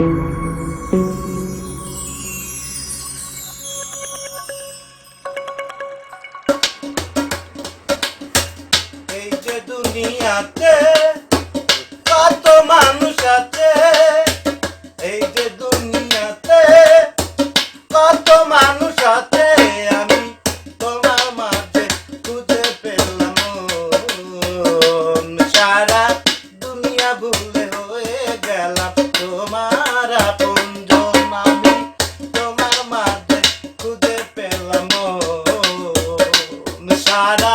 এই যে দুনিয়াতে কত মানুষ আছে, এই যে দুনিয়াতে কত মানুষ আছে, আমি তোমার মাঝে খুঁজে পেলাম সারা দুনিয়া ভুলে হয়ে গেলাম তোমার আপনজন। আমি তোমার মাঝে খুঁজে পেলাম সারা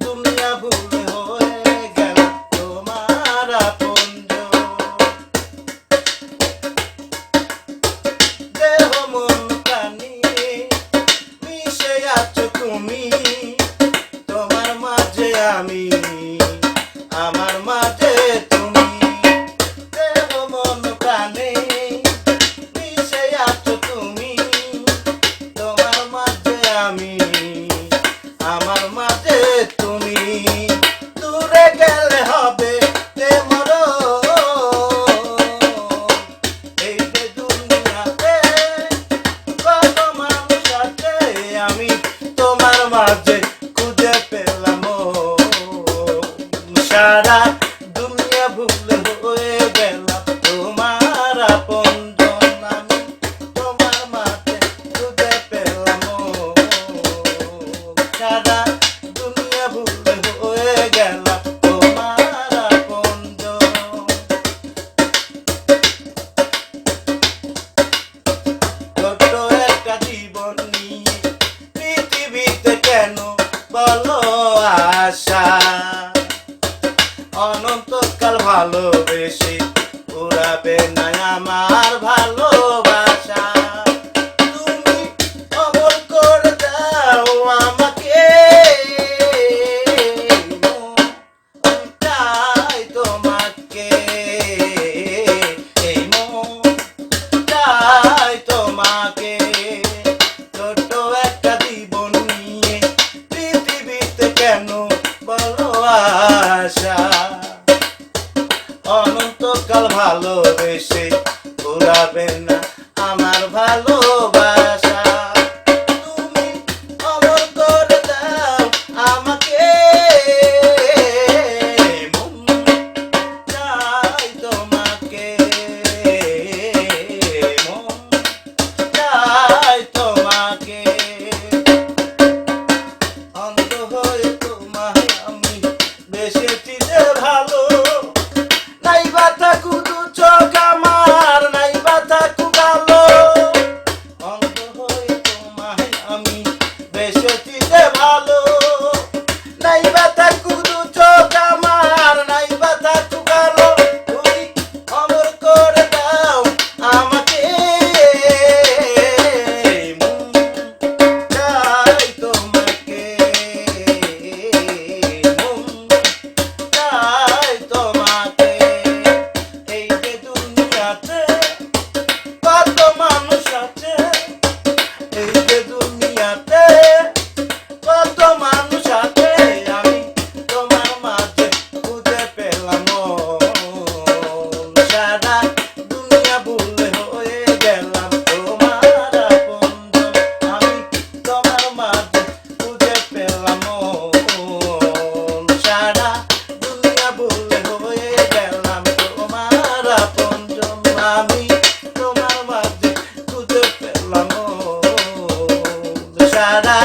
দুনিয়া ভুলে হয়ে গেলাম তোমার আপনজন। দেহ মন প্রাণী মিশে আছো তুমি, তোমার মাঝে আমি, আমার মাঝে তুমি। দেহ মন প্রাণী মিশে আছো তুমি, তোমার মাঝে আমি, আমার মাঝে তুমি। দূরে গেলে হবে এই যে দুনিয়াতে কত মানুষ আছে, আমি তোমার মাঝে খুঁজে পেলাম সারা দুনিয়া ভুলে হয়ে গেলাম তোমার আপনজন। আমি তোমার মাঝে খুঁজে পেলাম সারা দুনিয়া ভুলে হয়ে গেলাম তোমার আপনজন। ছোট একটা জীবন নিয়ে পৃথিবীতে কেন বলো আশা, অনন্তকাল ভালোবেসে উড়াবে না আমার ভালোবাসা। তুমি অমর করে দাও আমাকে, মন চাই তোমাকে, এই মন চাই তোমাকে। ছোট একটা জীবন নিয়ে পৃথিবীতে কেন বলো আশা, অনন্তকাল ভালোবেসে ভুলাবে না আমার ভালোবাসা। তুমি অমর করে দাও আমাকে, মন চাই তোমাকে, মন চাই তোমাকে। অন্ধ হয়ে তোমায় আমি বেসেছি যে ভালো, নাই বা থাকুক দু চোখ আমার, নাই বা থাকুক আলো। অন্ধ হয়ে তোমায় আমি বেসেছি যে ভালো, নাই বা থাকুক দু চোখ আমার, নাই বা থাকুক আলো। তুমি অমর করে দাও আমাকে, মন চাই তোমাকে, মন চাই তোমাকে। এই যে দুনিয়াতে কত মানুষ আছে, এই যে দুনিয়াতে কত মানুষ আছে, আমি তোমার মাঝে খুঁজে পেলাম সারা দুনিয়া ভুলে হয়ে গেলাম তোমার আপনজন। আমি তোমার মাঝে খুঁজে পেলাম সারা দুনিয়া ভুলে হয়ে গেলাম তোমার আপনজন। আমি তোমার মাঝে খুঁজে পেলাম সারা